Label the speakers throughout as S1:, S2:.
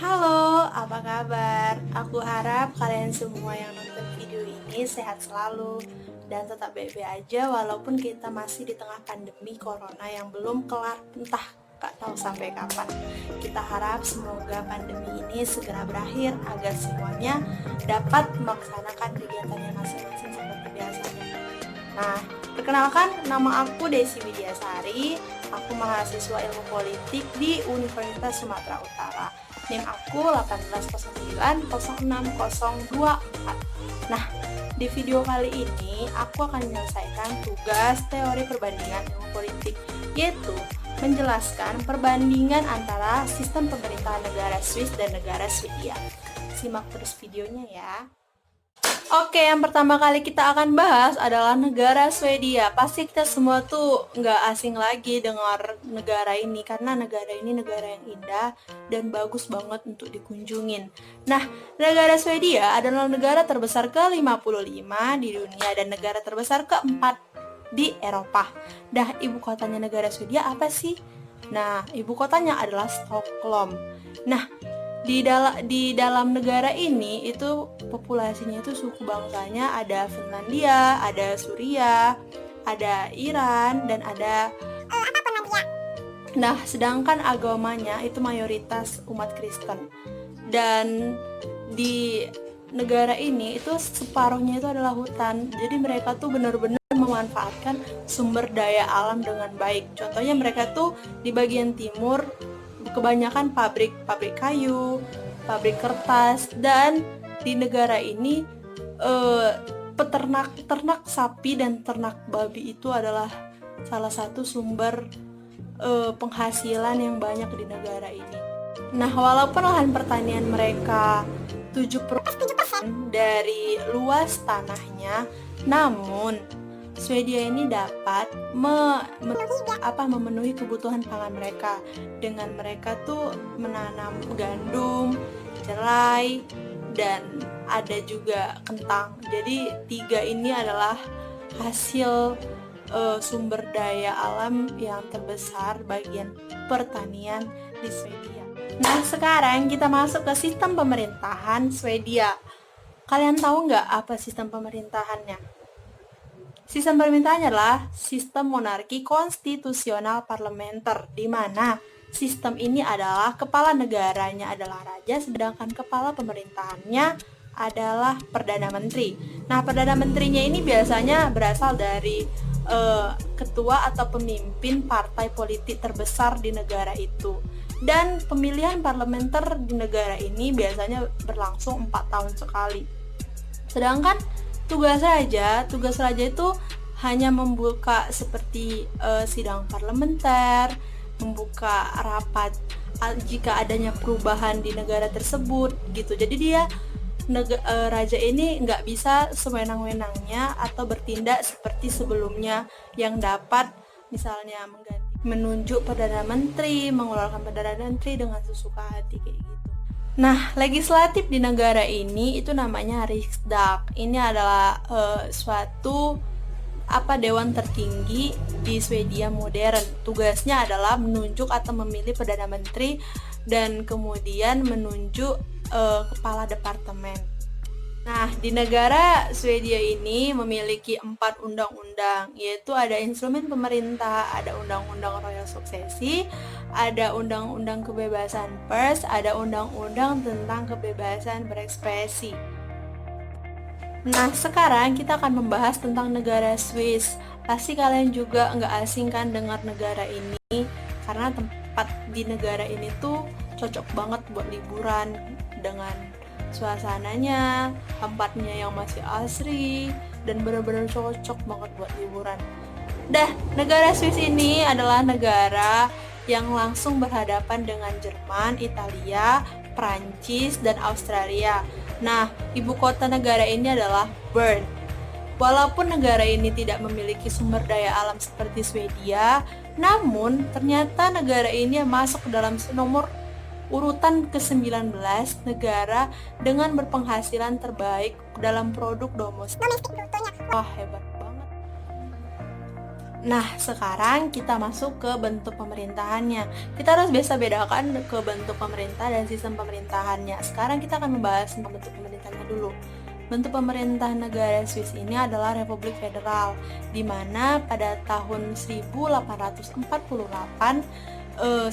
S1: Halo, apa kabar? Aku harap kalian semua yang nonton video ini sehat selalu dan tetap baik-baik aja walaupun kita masih di tengah pandemi corona yang belum kelar entah gak tahu sampai kapan. Kita harap semoga pandemi ini segera berakhir agar semuanya dapat melaksanakan kegiatannya masing-masing seperti biasanya. Nah, perkenalkan nama aku Desi Widiasari, aku mahasiswa ilmu politik di Universitas Sumatera Utara. NIM aku 18090604. Nah, di video kali ini aku akan menyelesaikan tugas teori perbandingan ilmu politik, yaitu menjelaskan perbandingan antara sistem pemerintahan negara Swiss dan negara Swedia. Simak terus videonya ya. Oke, yang pertama kali kita akan bahas adalah negara Swedia. Pasti kita semua tuh nggak asing lagi dengar negara ini, karena negara ini negara yang indah dan bagus banget untuk dikunjungin. Nah, negara Swedia adalah negara terbesar ke-55 di dunia dan negara terbesar keempat di Eropa. Dah, ibu kotanya negara Swedia apa sih? Nah, ibu kotanya adalah Stockholm. Nah, di dalam negara ini itu populasinya itu suku bangsanya ada Finlandia, ada Suriah, ada Iran dan ada Nah, sedangkan agamanya itu mayoritas umat Kristen. Dan di negara ini itu separuhnya itu adalah hutan. Jadi mereka tuh benar-benar memanfaatkan sumber daya alam dengan baik. Contohnya mereka tuh di bagian timur kebanyakan pabrik kayu, pabrik kertas, dan di negara ini peternak sapi dan ternak babi itu adalah salah satu sumber penghasilan yang banyak di negara ini. Nah, walaupun lahan pertanian mereka 70% dari luas tanahnya, namun Swedia ini dapat memenuhi kebutuhan pangan mereka dengan mereka tuh menanam gandum, cerai, dan ada juga kentang. Jadi tiga ini adalah hasil sumber daya alam yang terbesar bagian pertanian di Swedia. Nah, sekarang kita masuk ke sistem pemerintahan Swedia. Kalian tahu nggak apa sistem pemerintahannya? Sistem pemerintahannya adalah sistem monarki konstitusional parlementer, di mana sistem ini adalah kepala negaranya adalah raja, sedangkan kepala pemerintahannya adalah Perdana Menteri. Nah, Perdana Menterinya ini biasanya berasal dari ketua atau pemimpin partai politik terbesar di negara itu. Dan pemilihan parlementer di negara ini biasanya berlangsung 4 tahun sekali. Sedangkan tugas raja itu hanya membuka seperti sidang parlementer, membuka rapat jika adanya perubahan di negara tersebut gitu. Jadi dia raja ini nggak bisa sewenang-wenangnya atau bertindak seperti sebelumnya yang dapat misalnya menunjuk perdana menteri, mengeluarkan perdana menteri dengan sesuka hati kayak gitu. Nah, legislatif di negara ini itu namanya Riksdag. Ini adalah suatu dewan tertinggi di Swedia modern. Tugasnya adalah menunjuk atau memilih perdana menteri dan kemudian menunjuk kepala departemen. Nah, di negara Swedia ini memiliki 4 undang-undang, yaitu ada instrumen pemerintah, ada undang-undang royal suksesi, ada undang-undang kebebasan pers, ada undang-undang tentang kebebasan berekspresi. Nah, sekarang kita akan membahas tentang negara Swiss. Pasti kalian juga nggak asing kan dengar negara ini, karena tempat di negara ini tuh cocok banget buat liburan dengan suasananya, tempatnya yang masih asri, dan benar-benar cocok banget buat liburan. Negara Swiss ini adalah negara yang langsung berhadapan dengan Jerman, Italia, Prancis, dan Australia. Nah, ibu kota negara ini adalah Bern. Walaupun negara ini tidak memiliki sumber daya alam seperti Swedia, namun ternyata negara ini masuk dalam nomor urutan ke-19 negara dengan berpenghasilan terbaik dalam produk domestik brutonya. Wah, hebat banget. Nah, sekarang kita masuk ke bentuk pemerintahannya. Kita harus biasa bedakan ke bentuk pemerintah dan sistem pemerintahannya. Sekarang kita akan membahas tentang bentuk pemerintahnya dulu. Bentuk pemerintahan negara Swiss ini adalah Republik Federal, di mana pada tahun 1848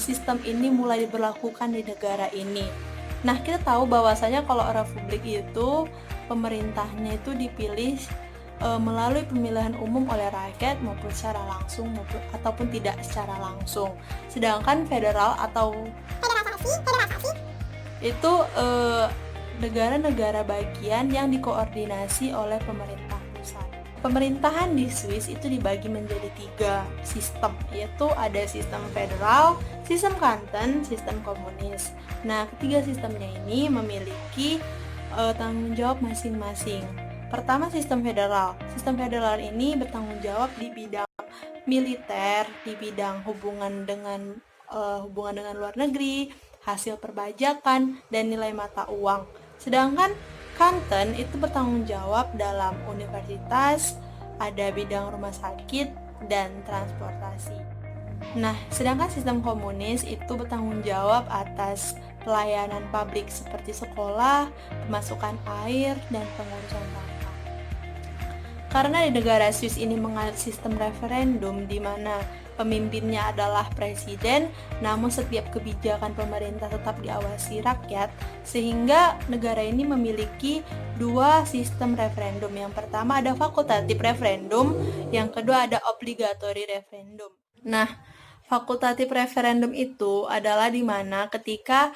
S1: sistem ini mulai diberlakukan di negara ini. Nah, kita tahu bahwasanya kalau republik itu pemerintahnya itu dipilih melalui pemilihan umum oleh rakyat maupun secara langsung ataupun tidak secara langsung. Sedangkan federal atau federasi itu negara-negara bagian yang dikoordinasi oleh pemerintah pusat. Pemerintahan di Swiss itu dibagi menjadi 3 sistem, yaitu ada sistem federal, sistem kanton, sistem komunis. Nah, ketiga sistemnya ini memiliki tanggung jawab masing-masing. Pertama, sistem federal. Sistem federal ini bertanggung jawab di bidang militer, di bidang hubungan dengan luar negeri, hasil perpajakan, dan nilai mata uang. Sedangkan kanton itu bertanggung jawab dalam universitas, ada bidang rumah sakit, dan transportasi. Nah, sedangkan sistem komunis itu bertanggung jawab atas pelayanan publik seperti sekolah, pemasukan air, dan pengurusan sampah. Karena di negara Swiss ini menganut sistem referendum di mana pemimpinnya adalah presiden, namun setiap kebijakan pemerintah tetap diawasi rakyat, sehingga negara ini memiliki 2 sistem referendum. Yang pertama ada fakultatif referendum, yang kedua ada obligatory referendum. Nah, fakultatif referendum itu adalah di mana ketika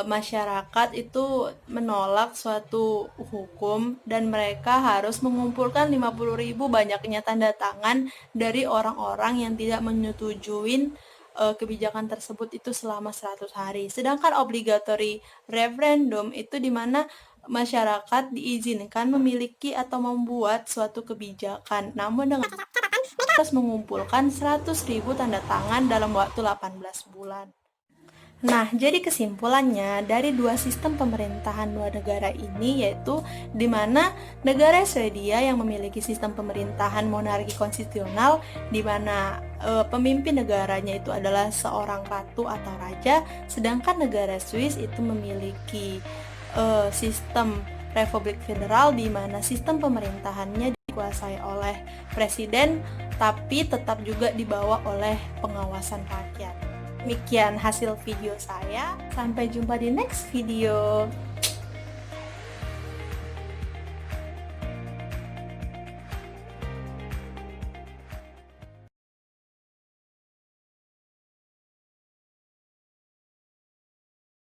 S1: masyarakat itu menolak suatu hukum dan mereka harus mengumpulkan 50.000 banyaknya tanda tangan dari orang-orang yang tidak menyetujui kebijakan tersebut itu selama 100 hari. Sedangkan obligatory referendum itu di mana masyarakat diizinkan memiliki atau membuat suatu kebijakan, namun dengan harus mengumpulkan 100.000 tanda tangan dalam waktu 18 bulan. Nah, jadi kesimpulannya dari 2 sistem pemerintahan 2 negara ini yaitu di mana negara Swedia yang memiliki sistem pemerintahan monarki konstitusional di mana pemimpin negaranya itu adalah seorang ratu atau raja, sedangkan negara Swiss itu memiliki sistem Republik Federal di mana sistem pemerintahannya dikuasai oleh presiden tapi tetap juga dibawa oleh pengawasan rakyat. Demikian hasil video saya. Sampai jumpa di next video.